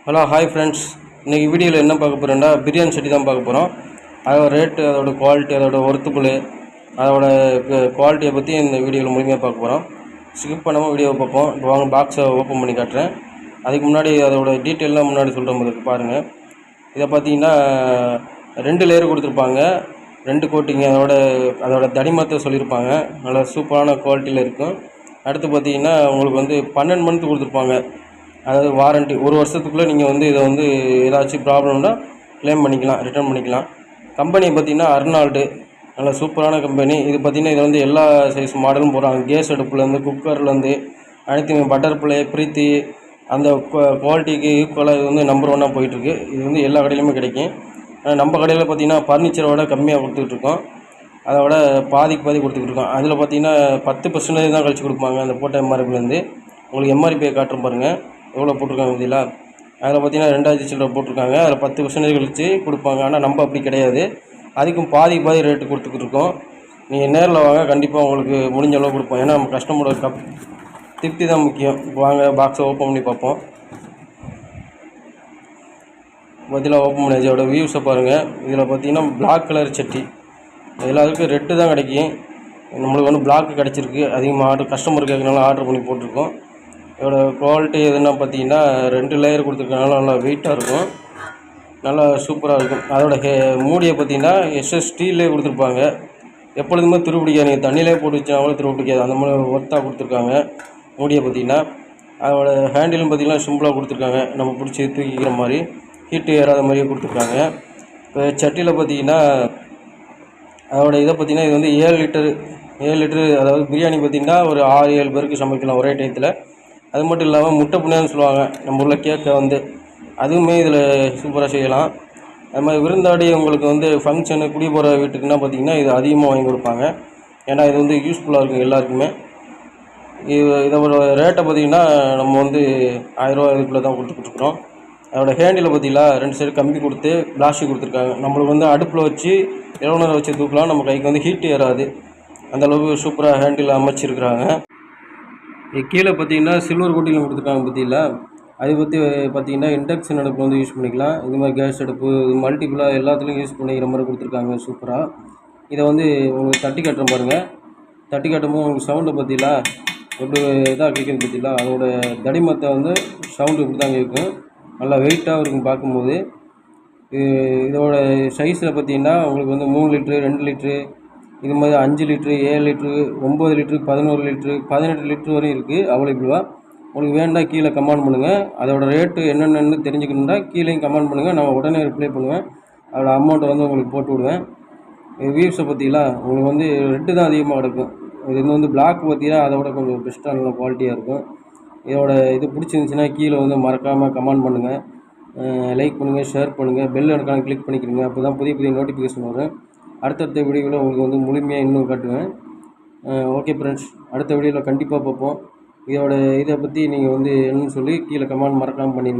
Hello hi friends. இன்றைக்கி வீடியோவில் என்ன பார்க்க போகிறோன்னா பிரியாணி சட்டி தான் பார்க்க போகிறோம். அதோட ரேட்டு, அதோடய குவாலிட்டி, அதோட ஒர்த்துபுள், அதோட குவாலிட்டியை பற்றி இந்த வீடியோவில் முழுமையாக பார்க்க போகிறோம். ஸ்கிப் பண்ணாமல் வீடியோவை பார்ப்போம். இப்போ வாங்க பாக்ஸை ஓப்பன் பண்ணி காட்டுறேன். அதுக்கு முன்னாடி அதோட டீட்டெயிலாம் முன்னாடி சொல்கிற போது பாருங்கள். இதை பார்த்தீங்கன்னா 2 லேயர் கொடுத்துருப்பாங்க, 2 கோட்டிங்க. அதோட தடிமத்தை சொல்லியிருப்பாங்க. நல்லா சூப்பரான குவாலிட்டியில் இருக்கும். அடுத்து பார்த்தீங்கன்னா உங்களுக்கு வந்து 12 மந்த் கொடுத்துருப்பாங்க. அதாவது வாரண்ட்டி 1 வருஷத்துக்குள்ளே நீங்கள் இதை ஏதாச்சும் ப்ராப்ளம்னா க்ளைம் பண்ணிக்கலாம், ரிட்டர்ன் பண்ணிக்கலாம். கம்பெனி பார்த்திங்கன்னா அர்னால்டு, நல்ல சூப்பரான கம்பெனி. இது பார்த்திங்கன்னா இது எல்லா சைஸ் மாடலும் போடுறாங்க. கேஸ் அடுப்புலேருந்து, குக்கர்லேருந்து அனைத்துமே. பட்டர்ஃப்ளை, பிரீத்தி, அந்த குவாலிட்டிக்கு ஈக்குவலாக இது நம்பர் 1 போயிட்டுருக்கு. இது எல்லா கடையிலுமே கிடைக்கும். நம்ம கடையில் பார்த்திங்கன்னா ஃபர்னிச்சரோட கம்மியாக கொடுத்துட்ருக்கோம். அதோட பாதிக்கு பாதி கொடுத்துட்ருக்கோம். அதில் பார்த்திங்கன்னா 10% தான் கழிச்சு கொடுப்பாங்க அந்த போட்ட எம்ஆர்பிலேருந்து. உங்களுக்கு எம்ஆர்பியை காட்டுறோம் பாருங்கள், எவ்வளோ போட்டிருக்காங்க பார்த்தீங்களா. அதில் பார்த்தீங்கன்னா 2000 சில்லரை போட்டிருக்காங்க. அதில் 10% கழிச்சு கொடுப்பாங்க. ஆனால் நம்ம அப்படி கிடையாது, அதுக்கும் பாதி ரேட்டு கொடுத்துக்கிட்டு இருக்கோம். நீங்கள் நேரில் வாங்க, கண்டிப்பாக உங்களுக்கு முடிஞ்ச அளவு கொடுப்போம். ஏன்னா நம்ம கஸ்டமரோட திருப்தி தான் முக்கியம். இப்போ வாங்க பாக்ஸை ஓப்பன் பண்ணி பார்ப்போம். பார்த்தீங்கன்னா ஓப்பன் பண்ணி அதோட வியூஸை பாருங்கள். இதில் பார்த்தீங்கன்னா பிளாக் கலர் சட்டி, எல்லாத்துக்கும் ரெட்டு தான் கிடைக்கும். நம்மளுக்கு பிளாக் கிடச்சிருக்கு. அதிகமாக கஸ்டமர் கேட்கறனால ஆர்டர் பண்ணி போட்டிருக்கோம். இதோட குவாலிட்டி எதுனா பார்த்தீங்கன்னா 2 லேயர் கொடுத்துருக்கனால நல்லா வெயிட்டாக இருக்கும், நல்லா சூப்பராக இருக்கும். அதோட மூடியை பார்த்தீங்கன்னா எஸ்எஸ் ஸ்டீல்லே கொடுத்துருப்பாங்க. எப்பொழுதுமே துருப்பிடிக்காது. நீங்கள் தண்ணியிலே போட்டு வச்சாலும் துருப்பிடிக்காது, அந்த மாதிரி ஒர்த்தாக கொடுத்துருக்காங்க. மூடியை பார்த்தீங்கன்னா அதோட ஹேண்டிலும் பார்த்தீங்கன்னா சிம்பிளாக கொடுத்துருக்காங்க. நம்ம பிடிச்சி தூக்கிக்கிற மாதிரி, ஹீட்டு ஏறாத மாதிரியே கொடுத்துருக்காங்க. இப்போ சட்டியில் பார்த்தீங்கன்னா அதோட இதை பார்த்தீங்கன்னா இது 7 லிட்டரு. அதாவது பிரியாணி பார்த்தீங்கன்னா ஒரு 6-7 பேருக்கு சமைக்கலாம் ஒரே டயத்தில். அது மட்டும் இல்லாமல் முட்டை புண்ணியான்னு சொல்லுவாங்க நம்ம உள்ள கேக்கை, அதுவுமே இதில் சூப்பராக செய்யலாம். அது மாதிரி விருந்தாடி உங்களுக்கு ஃபங்க்ஷனு, குடி போகிற வீட்டுக்குன்னா பார்த்திங்கன்னா இது அதிகமாக வாங்கி கொடுப்பாங்க. ஏன்னா இது யூஸ்ஃபுல்லாக இருக்கும் எல்லாருக்குமே. இதோட ரேட்டை பார்த்திங்கன்னா நம்ம 1000 ரூபா இதுக்குள்ளே தான் கொடுத்துட்ருக்குறோம். அதோடய ஹேண்டில் பார்த்திங்களா 2 சைடு கம்பி கொடுத்து பிளாஸ்டிக் கொடுத்துருக்காங்க. நம்மளுக்கு அடுப்பில் வச்சு எவ்வளோ வச்சு தூக்கலாம், நம்ம கைக்கு ஹீட்டு ஏறாது. அந்தளவுக்கு சூப்பராக ஹேண்டில் அமைச்சிருக்கிறாங்க. கீழே பார்த்தீங்கன்னா சில்வர் கோட்டியில் கொடுத்துருக்காங்க பார்த்தீங்களா. அதை பற்றி பார்த்தீங்கன்னா இண்டக்ஷன் அடுப்பு யூஸ் பண்ணிக்கலாம். இது மாதிரி கேஸ் அடுப்பு, மல்டிபிளாக எல்லாத்துலேயும் யூஸ் பண்ணிக்கிற மாதிரி கொடுத்துருக்காங்க சூப்பராக. இதை உங்களுக்கு தட்டி காட்டுறேன் பாருங்கள். தட்டி காட்டும்போது உங்களுக்கு சவுண்டு பார்த்தீங்களா எப்படி இதாக கேட்குது பார்த்தீங்களா. அதோட தடிமத்தை சவுண்டு இப்படி தான் கேட்கும். நல்லா வெயிட்டாகவும் இருக்கும் பார்க்கும்போது. இதோட சைஸில் பார்த்தீங்கன்னா உங்களுக்கு 3 லிட்ரு, 2 லிட்ரு, இது மாதிரி 5 litre, 7 litre, 9 litre, 11 litre, 18 litre வரையும் இருக்குது அவைலபிளாக. உங்களுக்கு வேண்டாம் கீழே கமெண்ட் பண்ணுங்கள். அதோட ரேட்டு என்னென்னு தெரிஞ்சுக்கணுன்னா கீழேயும் கமெண்ட் பண்ணுங்கள், நான் உடனே ரிப்ளை பண்ணுவேன். அதோட அமௌண்ட்டை உங்களுக்கு போட்டு விடுவேன். வியூஸை பார்த்தீங்களா உங்களுக்கு ரெட்டு தான் அதிகமாக கிடக்கும். இது பிளாக் பார்த்தீங்கன்னா அதோட கொஞ்சம் பெஸ்ட்டாக நல்ல குவாலிட்டியாக இருக்கும். இதோட இது பிடிச்சிருந்துச்சின்னா கீழே மறக்காமல் கமெண்ட் பண்ணுங்கள், லைக் பண்ணுங்கள், ஷேர் பண்ணுங்கள், பெல் ஐகானை கிளிக் பண்ணிக்கிறீங்க. அப்போ தான் புதிய நோட்டிஃபிகேஷன் வரும். அடுத்தடுத்த வீடியோவில் உங்களுக்கு முழுமையாக இன்னும் காட்டுவேன். ஓகே ஃப்ரெண்ட்ஸ், அடுத்த வீடியோவில் கண்டிப்பாக பார்ப்போம். இதை பற்றி நீங்கள் என்னன்னு சொல்லி கீழே கமெண்ட் மறக்காமல் பண்ணிடுங்க.